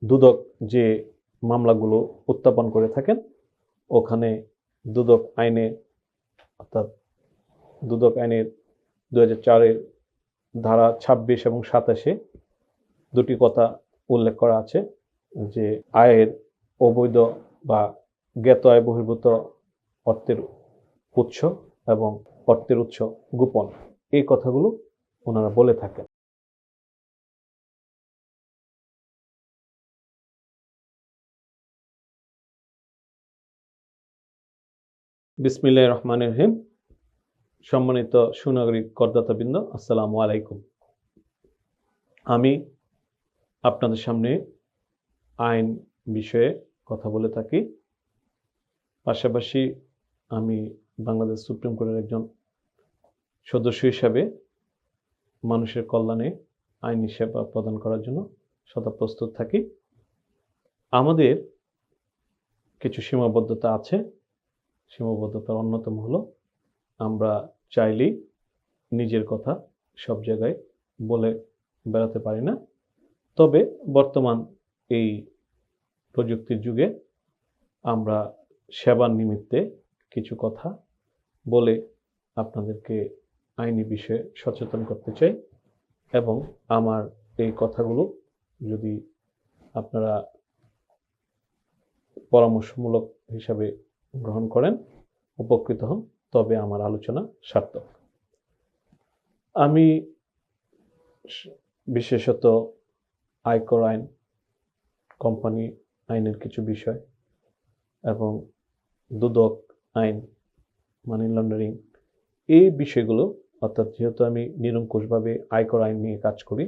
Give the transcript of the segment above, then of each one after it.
দুদক যে মামলাগুলো উত্থাপন করে থাকেন, ওখানে দুদক আইনে অর্থাৎ দুদক আইনের 2004-এর ধারা 26 এবং 27-এ দুটি কথা উল্লেখ করা আছে যে আয়ের অবৈধ বা জ্ঞাত আয় বহির্ভূত অর্থের উৎস এবং অর্থের উৎস গোপন, এই কথাগুলো ওনারা বলে থাকেন। বিসমিল্লাহির রহমানির রহিম। সম্মানিত সুনাগরিক করদাতাবৃন্দ, আসসালামু আলাইকুম। আমি আপনাদের সামনে আইন বিষয়ে কথা বলে থাকি। পাশাপাশি আমি বাংলাদেশ সুপ্রিম কোর্টের একজন সদস্য হিসাবে মানুষের কল্যাণে আইনি সেবা প্রদান করার জন্য সদা প্রস্তুত থাকি। আমাদের কিছু সীমাবদ্ধতা আছে। সীমাবদ্ধতার অন্যতম হলো আমরা চাইলেই নিজের কথা সব জায়গায় বলে বেড়াতে পারি না। তবে বর্তমান এই প্রযুক্তির যুগে আমরা সেবার নিমিত্তে কিছু কথা বলে আপনাদেরকে আইনি বিষয়ে সচেতন করতে চাই এবং আমার এই কথাগুলো যদি আপনারা পরামর্শমূলক হিসাবে গ্রহণ করেন, উপকৃত হন, তবে আমার আলোচনা সার্থক। আমি বিশেষত আয়কর আইন, কোম্পানি আইনের কিছু বিষয় এবং দুদক আইন, মানি লন্ডারিং, এই বিষয়গুলো, অর্থাৎ যেহেতু আমি নিরঙ্কুশভাবে আয়কর আইন নিয়ে কাজ করি,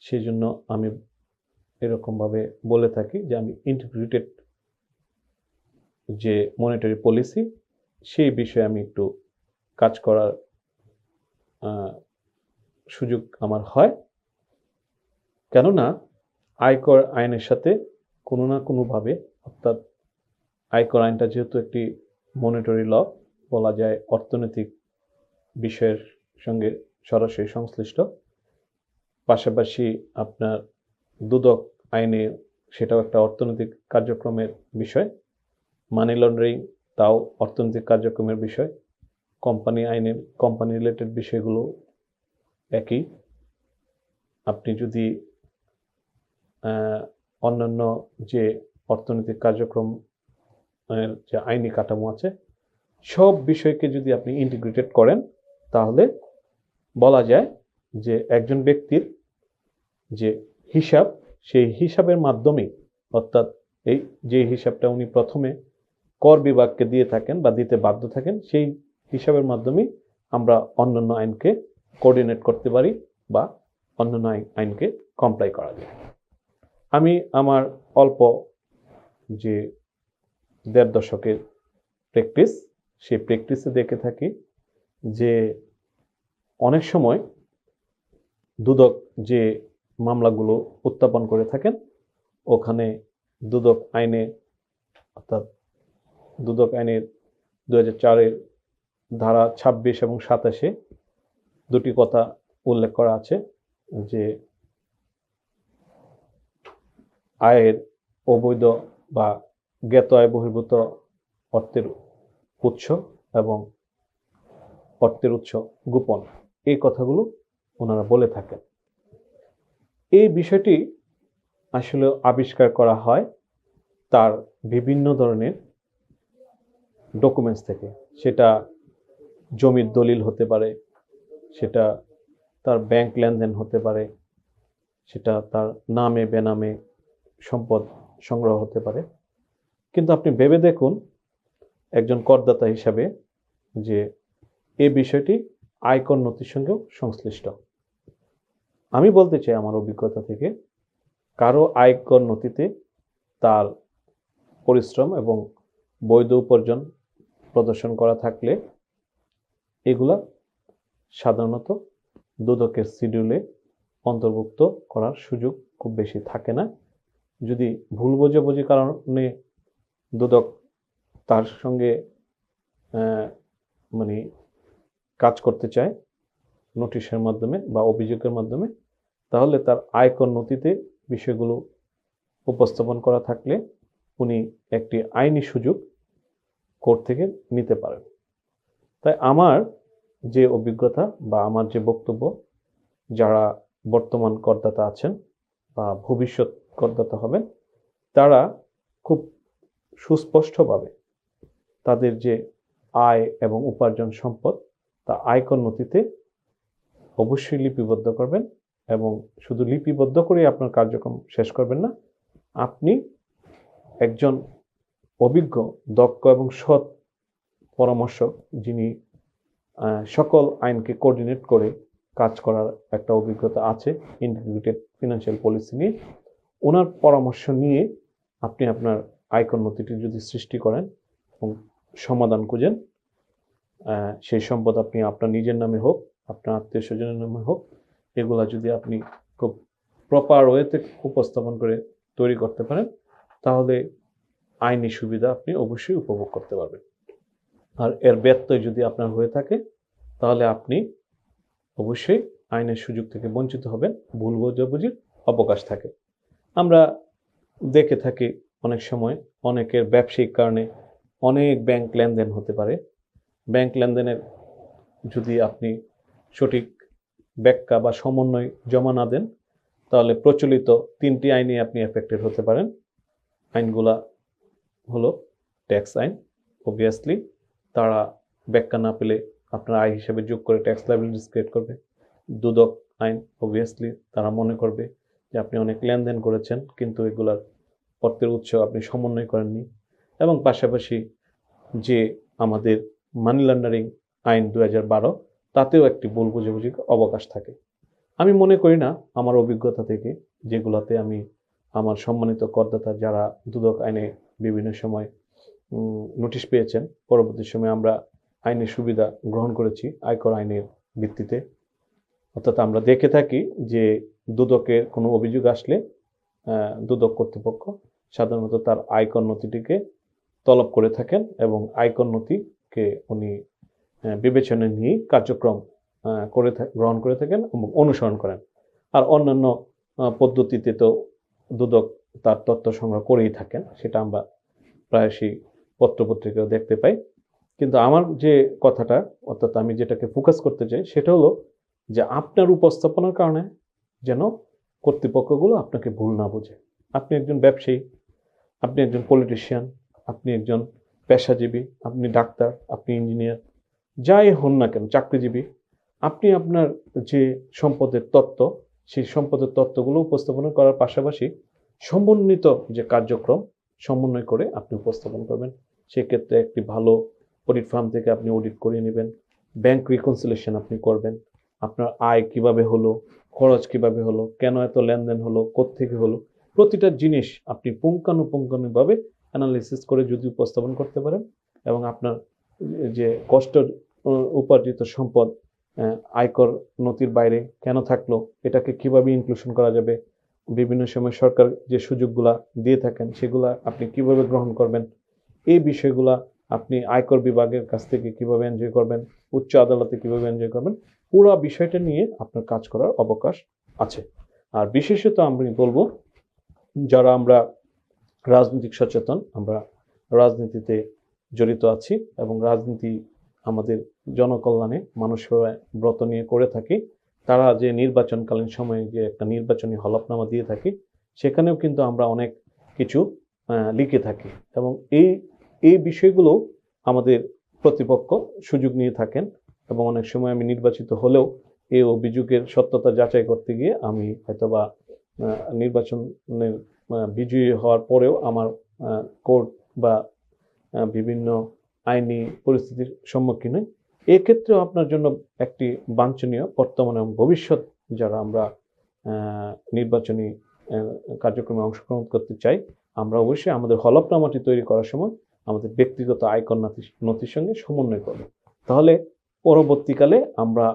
সেই জন্য আমি এরকমভাবে বলে থাকি যে আমি ইন্টিগ্রেটেড যে মনিটারি পলিসি, সেই বিষয়ে আমি একটু কাজ করার সুযোগ আমার হয়। কেননা আয়কর আইনের সাথে কোনো না কোনোভাবে, অর্থাৎ আয়কর আইনটা যেহেতু একটি মনিটারি ল, বলা যায় অর্থনৈতিক বিষয়ের সঙ্গে সরাসরি সংশ্লিষ্ট। পাশাপাশি আপনার দুদক আইনে সেটাও একটা অর্থনৈতিক কার্যক্রমের বিষয়। মানি লন্ডারিং তাও অর্থনৈতিক কার্যক্রমের বিষয়। কোম্পানি আইনের কোম্পানি রিলেটেড বিষয়গুলো একই। আপনি যদি অন্যান্য যে অর্থনৈতিক কার্যক্রম যে আইনি কাঠামো আছে, সব বিষয়কে যদি আপনি ইন্টিগ্রেটেড করেন, তাহলে বলা যায় যে একজন ব্যক্তির যে হিসাব, সেই হিসাবের মাধ্যমে, অর্থাৎ এই যে হিসাবটা উনি প্রথমে কর বিভাগকে দিয়ে থাকেন বা দিতে বাধ্য থাকেন, সেই হিসাবের মাধ্যমে আমরা অন্যান্য আইনকে কোঅর্ডিনেট করতে পারি বা অন্যান্য আইনকে কমপ্লাই করা যায়। আমি আমার অল্প যে 1.5 দশকের প্র্যাকটিস, সেই প্র্যাকটিসে দেখে থাকি যে অনেক সময় দুদক যে মামলাগুলো উত্থাপন করে থাকেন, ওখানে দুদক আইনে অর্থাৎ দুদক আইনের 2004-এর ধারা 26 এবং 27-এ দুটি কথা উল্লেখ করা আছে যে আয়ের অবৈধ বা জ্ঞাত আয় বহির্ভূত অর্থের উৎস এবং অর্থের উৎস গোপন, এই কথাগুলো ওনারা বলে থাকেন। এই বিষয়টি আসলে আবিষ্কার করা হয় তার বিভিন্ন ধরনের ডকুমেন্টস থেকে। সেটা জমির দলিল হতে পারে, সেটা তার ব্যাংক লেনদেন হতে পারে, সেটা তার নামে বেনামে সম্পদ সংগ্রহ হতে পারে। কিন্তু আপনি ভেবে দেখুন একজন করদাতা হিসাবে যে এই বিষয়টি আয়কর নথির সঙ্গেও সংশ্লিষ্ট। আমি বলতে চাই আমার অভিজ্ঞতা থেকে, কারো আয়কর নথিতে তার পরিশ্রম এবং বৈধ উপার্জন প্রদর্শন করা থাকলে এগুলা সাধারণত দুদকের শিডিউলে অন্তর্ভুক্ত করার সুযোগ খুব বেশি থাকে না। যদি ভুল বোঝাবুঝির কারণে দুদক তার সঙ্গে মানে কাজ করতে চায় নোটিশের মাধ্যমে বা অভিযোগের মাধ্যমে, তাহলে তার আয়কর নথিতে বিষয়গুলো উপস্থাপন করা থাকলে উনি একটি আইনি সুযোগ কোর্ট থেকে নিতে পারেন। তাই আমার যে অভিজ্ঞতা বা আমার যে বক্তব্য, যারা বর্তমান করদাতা আছেন বা ভবিষ্যৎ করদাতা হবেন, তারা খুব সুস্পষ্টভাবে তাদের যে আয় এবং উপার্জন সম্পদ তা আয়কর নথিতে অবশ্যই লিপিবদ্ধ করবেন, এবং শুধু লিপিবদ্ধ করে আপনার কার্যক্রম শেষ করবেন না, আপনি একজন অভিজ্ঞ, দক্ষ এবং সৎ পরামর্শক, যিনি সকল আইনকে কোঅর্ডিনেট করে কাজ করার একটা অভিজ্ঞতা আছে ইন্টিগ্রেটেড ফিনান্সিয়াল পলিসি নিয়ে, ওনার পরামর্শ নিয়ে আপনি আপনার আয়কর নথিটি যদি সৃষ্টি করেন এবং সমাধান খুঁজেন, সেই সম্পদ আপনি আপনার নিজের নামে হোক, আপনার আত্মীয় স্বজনের নামে হোক, এগুলা যদি আপনি খুব প্রপার ওয়েতে উপস্থাপন করে তৈরি করতে পারেন, তাহলে আইনি সুবিধা আপনি অবশ্যই উপভোগ করতে পারবেন। আর এর ব্যত্যয় যদি আপনার হয়ে থাকে, তাহলে আপনি অবশ্যই আইনের সুযোগ থেকে বঞ্চিত হবেন, ভুল বোঝাবুঝির অবকাশ থাকে। আমরা দেখে থাকি অনেক সময় অনেকের ব্যবসায়িক কারণে অনেক ব্যাংক লেনদেন হতে পারে। ব্যাংক লেনদেনের যদি আপনি সঠিক ব্যাখ্যা বা সমন্বয় জমা না দেন, তাহলে প্রচলিত 3টি আইনে আপনি এফেক্টেড হতে পারেন। আইনগুলা হলো ট্যাক্স আইন, অবভিয়াসলি তারা ব্যাখ্যা না পেলে আপনার আয় হিসেবে যোগ করে ট্যাক্স লায়াবিলিটিস ক্রিয়েট করবে। দুদক আইন, অবভিয়াসলি তারা মনে করবে যে আপনি অনেক লেনদেন করেছেন কিন্তু এগুলার অর্থের উৎস আপনি সমন্বয় করেননি। এবং পাশাপাশি যে আমাদের মানি লন্ডারিং আইন 2012, তাতেও একটি ভুল বুঝাবুঝির অবকাশ থাকে। আমি মনে করি না, আমার অভিজ্ঞতা থেকে, যেগুলোতে আমি আমার সম্মানিত করদাতা যারা দুদক আইনে বিভিন্ন সময় নোটিশ পেয়েছেন, পরবর্তী সময়ে আমরা আইনের সুবিধা গ্রহণ করেছি আয়কর আইনের ভিত্তিতে। অর্থাৎ আমরা দেখে থাকি যে দুদকের কোনো অভিযোগ আসলে দুদক কর্তৃপক্ষ সাধারণত তার আয়কর নথিটিকে তলব করে থাকেন এবং আয়কর নথিকে উনি বিবেচনায় নিয়ে কার্যক্রম গ্রহণ করে থাকেন এবং অনুসরণ করেন। আর অন্যান্য পদ্ধতিতে তো দুদক তার তথ্য সংগ্রহ করেই থাকেন, সেটা আমরা প্রায়শই পত্রপত্রিকাও দেখতে পাই। কিন্তু আমার যে কথাটা, অর্থাৎ আমি যেটাকে ফোকাস করতে চাই, সেটা হলো যে আপনার উপস্থাপনার কারণে যেন কর্তৃপক্ষগুলো আপনাকে ভুল না বোঝে। আপনি একজন ব্যবসায়ী, আপনি একজন পলিটিশিয়ান, আপনি একজন পেশাজীবী, আপনি ডাক্তার, আপনি ইঞ্জিনিয়ার, যাই হন না কেন, চাকরিজীবী, আপনি আপনার যে সম্পদের তত্ত্ব, সেই সম্পদের তত্ত্বগুলো উপস্থাপন করার পাশাপাশি সমন্বিত যে কার্যক্রম সমন্বয় করে আপনি উপস্থাপন করবেন। সেক্ষেত্রে একটি ভালো অডিট ফার্ম থেকে আপনি অডিট করিয়ে নেবেন, ব্যাংক রিকনসিলিয়েশন আপনি করবেন, আপনার আয় কিভাবে হলো, খরচ কিভাবে হলো, কেন এত লেনদেন হলো, কোত্থেকে হলো, প্রতিটা জিনিস আপনি পুঙ্খানুপুঙ্খানুভাবে অ্যানালিসিস করে যদি উপস্থাপন করতে পারেন, এবং আপনার যে কষ্ট উপার্জিত সম্পদ আয়কর নথির বাইরে কেন থাকলো, এটাকে কিভাবে ইনক্লুশন করা যাবে, বিভিন্ন সময় সরকার যে সুযোগগুলা দিয়ে থাকেন সেগুলা আপনি কিভাবে গ্রহণ করবেন, এই বিষয়গুলা আপনি আয়কর বিভাগের কাছ থেকে কিভাবে এনজয় করবেন, উচ্চ আদালতে কিভাবে এনজয় করবেন, পুরো বিষয়টা নিয়ে আপনার কাজ করার অবকাশ আছে। আর বিশেষত আমি বলবো, যারা আমরা রাজনৈতিক সচেতন, আমরা রাজনীতিতে জড়িত আছি এবং রাজনীতি আমাদের জনকল্যাণে মানুষ সেবায় ব্রত নিয়ে করে থাকি, তারা যে নির্বাচনকালীন সময়ে যে একটা নির্বাচনী হলফনামা দিয়ে থাকি, সেখানেও কিন্তু আমরা অনেক কিছু লিখে থাকি এবং এই বিষয়গুলো আমাদের প্রতিপক্ষ সুযোগ নিয়ে থাকেন। এবং অনেক সময় আমি নির্বাচিত হলেও এই অভিযোগের সত্যতা যাচাই করতে গিয়ে আমি হয়তোবা নির্বাচনের বিজয়ী হওয়ার পরেও আমার কোর্ট বা বিভিন্ন আইনি পরিস্থিতির সম্মুখীন হই। এক্ষেত্রেও আপনার জন্য একটি বাঞ্ছনীয় বর্তমান এবং ভবিষ্যৎ যারা আমরা নির্বাচনী কার্যক্রমে অংশগ্রহণ করতে চাই, আমরা অবশ্যই আমাদের হলফনামাটি তৈরি করার সময় আমাদের ব্যক্তিগত আয়কর নথির সঙ্গে সমন্বয় করব। তাহলে পরবর্তীকালে আমরা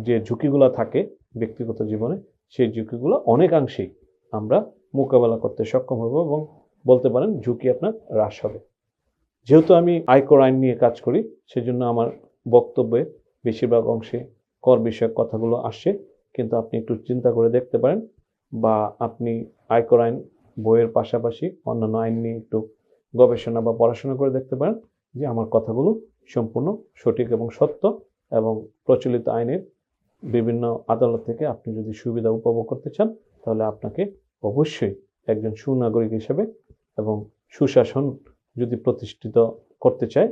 যে ঝুঁকিগুলো থাকে ব্যক্তিগত জীবনে, সেই ঝুঁকিগুলো অনেকাংশেই আমরা মোকাবেলা করতে সক্ষম হব এবং বলতে পারেন ঝুঁকি আপনার হ্রাস হবে। যেহেতু আমি আয়কর আইন নিয়ে কাজ করি, সেজন্য আমার বক্তব্যে বেশিরভাগ অংশে কর বিষয়ক কথাগুলো আসছে, কিন্তু আপনি একটু চিন্তা করে দেখতে পারেন বা আপনি আয়কর আইন বইয়ের পাশাপাশি অন্যান্য আইন নিয়ে একটু গবেষণা বা পড়াশোনা করে দেখতে পারেন যে আমার কথাগুলো সম্পূর্ণ সঠিক এবং সত্য, এবং প্রচলিত আইনের বিভিন্ন আদালত থেকে আপনি যদি সুবিধা উপভোগ করতে চান তাহলে আপনাকে অবশ্যই একজন সুনাগরিক হিসেবে এবং সুশাসন যদি প্রতিষ্ঠিত করতে চায়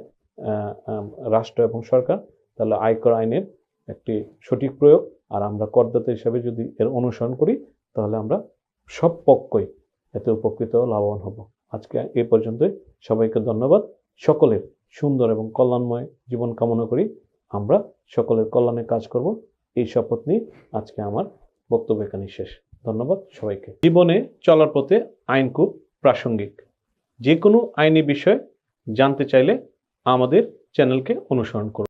রাষ্ট্র এবং সরকার, তাহলে আয়কর আইনের একটি সঠিক প্রয়োগ আর আমরা করদাতা হিসাবে যদি এর অনুসরণ করি তাহলে আমরা সব পক্ষই এতে উপকৃত লাভবান হব। আজকে এ পর্যন্তই। সবাইকে ধন্যবাদ। সকলের সুন্দর এবং কল্যাণময় জীবন কামনা করি। আমরা সকলের কল্যাণে কাজ করব, এই শপথ নিয়ে আজকে আমার বক্তব্য এখানে শেষ। ধন্যবাদ সবাইকে। জীবনে চলার পথে আইন খুব প্রাসঙ্গিক। যে কোনো আইনি বিষয় জানতে চাইলে আমাদের চ্যানেলকে অনুসরণ করুন।